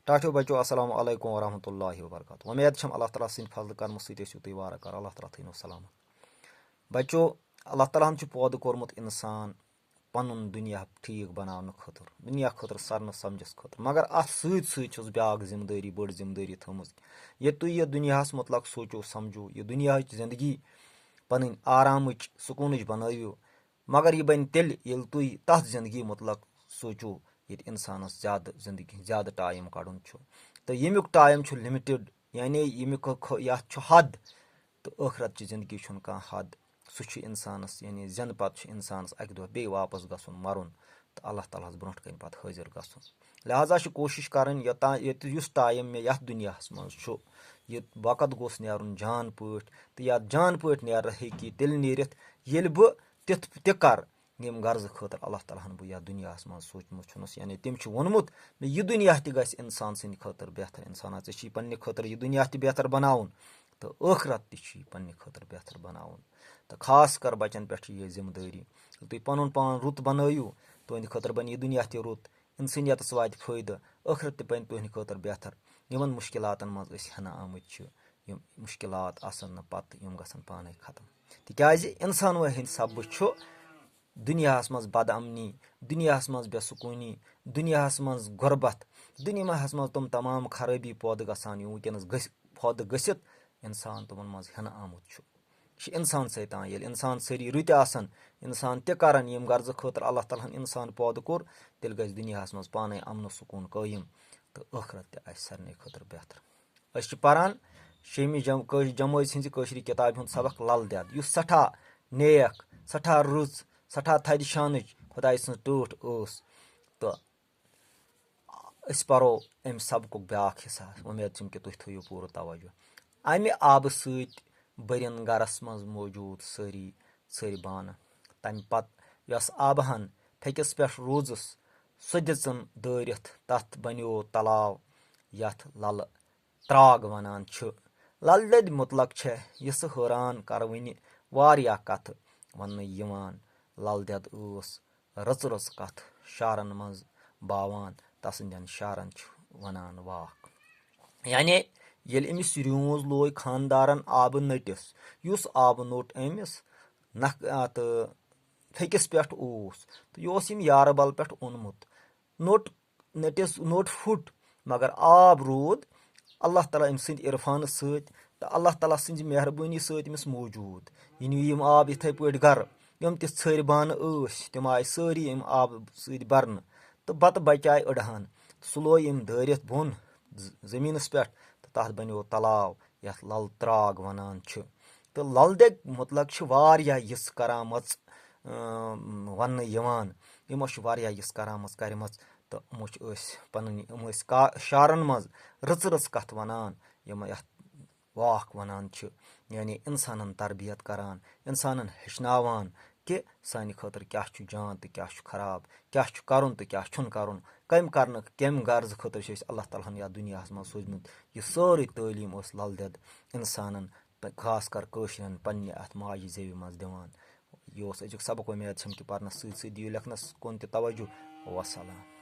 ٹاٹھیو بچو السلام علیکم ورحمۃ اللہ وبرکاتہ وۄمید چھم اللہ تعالیٰ سٕنٛدِ فضلہٕ کرمہٕ سۭتۍ ٲسِو تُہۍ وارٕ کار اللہ تعالیٰ تھٲینو سلامت بچو اللہ تعالیٰ ہن چھُ پٲدٕ کوٚرمُت اِنسان پنُن دُنیا ٹھیٖک بناونہٕ خٲطرٕ دُنیا خٲطرٕ سرنہٕ سمجھس خٲطرٕ مگر اتھ سۭتۍ سۭتۍ چھُس بیاکھ ذمہٕ دٲری بٔڑ ذمہٕ دٲری تھٲومٕژ ییٚلہِ تُہۍ یہِ دُنیاہس مُتلق سوٗنٛچو سمجھو یہِ دُنیاہٕچ زندگی پنٕنۍ آرامٕچ سکوٗنٕچ بنٲیِو مگر یہِ بنہِ تیٚلہِ ییٚلہِ تُہۍ تتھ زندگی مُتلق سوٗنٛچو ییٚتہِ اِنسانس زیادٕ ٹایم کڑُن چھُ تہٕ ییٚمیُک ٹایم چھُ لِمِٹِڈ یعنی یتھ چھُ حد تہٕ ٲخرتچہِ زندگی چھُنہٕ کانٛہہ حد سُہ چھُ اِنسانس یعنی زینہٕ پتہٕ چھُ اِنسانس اکہِ دۄہ بیٚیہِ واپس گژھُن مرُن تہٕ اللہ تعالیٰ ہس برونٛٹھ کنہِ پتہٕ حٲضِر گژھُن لہٰذا چھِ کوٗشِش کرٕنۍ ییٚتہِ یُس ٹایم مےٚ یتھ دُنیاہس منٛز چھُ یہِ وقت گوٚژھ نیرُن جان پٲٹھۍ تہٕ یتھ جان پٲٹھۍ نیرٕ ہیٚکہِ تیٚلہِ نیٖرِتھ ییٚلہِ بہٕ تہِ کرٕ ییٚمہِ غرضہٕ خٲطرٕ اللہ تعالیٰ ہن بہٕ یتھ دُنیاہس منٛز سوٗنٛچمُت چھُنس یعنی تٔمۍ چھُ ووٚنمُت مےٚ یہِ دُنیا تہِ گژھِ انسان سٕنٛدِ خٲطرٕ بہتر انسانا ژےٚ چھُے پننہِ خٲطرٕ یہِ دُنیا تہِ بہتر بناوُن تہٕ ٲخرت تہِ چھُے پننہِ خٲطرٕ بہتر بناوُن تہٕ خاص کر بچن پٮ۪ٹھ چھِ یہِ ذمہٕ دٲری ییٚلہِ تُہۍ پنُن پان رُت بنٲیِو تُہنٛدِ خٲطرٕ بنہِ یہِ دُنیا تہِ رُت انسٲنیتس واتہِ فٲیدٕ ٲخرت تہِ بنہِ تُہنٛدِ خٲطرٕ بہتر یِمن مُشکلاتن منٛز أسۍ ہٮ۪نہٕ آمٕتۍ چھِ یِم مُشکلات آسن نہٕ پتہٕ یِم گژھن پانے ختم تِکیازِ انسانو ہٕنٛدۍ سببہٕ چھُ دُنیاہس منٛز بد امنی دُنیاہس منٛز بے سکوٗنی دُنیاہس منٛز غۄربت دُنیاہس منٛز تِم تمام خرٲبی پٲدٕ گژھان یِم وٕنکیٚنس پٲدٕ گٔژھِتھ انسان تِمن منٛز ہٮ۪نہٕ آمُت چھُ یہِ چھُ انسان سۭتۍ تام ییٚلہِ انسان سٲری رٕتۍ آسن انسان تہِ کرن یِم غرضہٕ خٲطرٕ اللہ تعالیٰ ہن انسان پٲدٕ کوٚر تیٚلہِ گژھِ دُنیاہس منٛز پانے امنہٕ سکوٗن قٲیِم تہٕ ٲخرت تہِ آسہِ سارنٕے خٲطرٕ بہتر أسۍ چھِ پران شیٚمہِ جمٲژ ہِنٛزِ کٲشرِ کِتابہِ ہُنٛد سبق لل دٮ۪د یُس سٮ۪ٹھاہ نیک سٮ۪ٹھاہ رٕژ سٮ۪ٹھاہ تھدِ شانٕچ خۄداے سٕنٛز ٹٲٹھ ٲس تہٕ أسۍ پرو امہِ سبقُک بیٛاکھ حِصہٕ اُمید چھِم کہِ تُہۍ تھٲیِو پوٗرٕ توجہ امہِ آبہٕ سۭتۍ بٔرِن گرس منٛز موجوٗد سٲری ژھٔرۍ بانہٕ تمہِ پتہٕ یۄس آبہٕ ہن پھیٚکِس پٮ۪ٹھ روٗزٕس سۄ دِژٕن دٲرِتھ تتھ بنیو تلاو یتھ للہٕ تراگ ونان چھِ لل دٮ۪دِ مُتلق چھےٚ یِژھٕ حٲران کروٕنہِ واریاہ کتھٕ وننہٕ یِوان لل دٮ۪د ٲس رٕژ رٕژ کتھ شعرن منٛز باوان تسٕنٛدٮ۪ن شعرن چھُ ونان واکھ یعنی ییٚلہِ أمِس روٗنٛز لوگ خانٛدارن آبہٕ نٔٹِس یُس آبہٕ نوٚٹ أمِس تہٕ پھیٚکِس پٮ۪ٹھ اوس تہٕ یہِ اوس أمۍ یارٕبل پٮ۪ٹھ اوٚنمُت نوٚٹ پھُٹ مگر آب روٗد اللہ تعالیٰ أمۍ سٕنٛدِ عرفانہٕ سۭتۍ تہٕ اللہ تعالیٰ سٕنٛزِ مہربٲنی سۭتۍ أمِس موجوٗد یہِ نِو یِم آب یِتھٕے پٲٹھۍ گرٕ یِم تہِ ژھٔرۍ بانہٕ ٲسۍ تِم آیہِ سٲری أمۍ آبہٕ سۭتۍ برنہٕ تہٕ پتہٕ بچاے أڑہن سُہ لوگ أمۍ دٲرِتھ بۄن زٔمیٖنس پٮ۪ٹھ تہٕ تتھ بنیو تلاو یتھ لل تراگ ونان چھِ تہٕ لل دٮ۪د مُتلق چھِ واریاہ یِژھ کرامژ وننہٕ یِوان یِمو چھِ واریاہ یِژھ کرامژ کرِمژ تہٕ یِمو چھِ یِم ٲسۍ شعرن منٛز رٕژ رٕژ کتھ ونان یِم یتھ واکھ ونان چھِ یعنی انسانن تربیت کران انسانن ہیٚچھناوان کہِ سانہِ خٲطرٕ کیاہ چھُ جان تہٕ کیاہ چھُ خراب کیاہ چھُ کرُن تہٕ کیاہ چھُنہٕ کرُن کمہِ غرضہٕ خٲطرٕ چھِ أسۍ اللہ تعالیٰ ہن یتھ دُنیاہس منٛز سوٗزمُت یہِ سٲرٕے تعلیٖم ٲس لل دٮ۪د انسانن خاص کر کٲشرٮ۪ن پننہِ اتھ ماجہِ زیوِ منٛز دِوان یہِ اوس أزیُک سبق اُمید چھم کہِ پرنس سۭتۍ سۭتۍ دِیِو لیکھنس کُن تہِ توجہ وسلام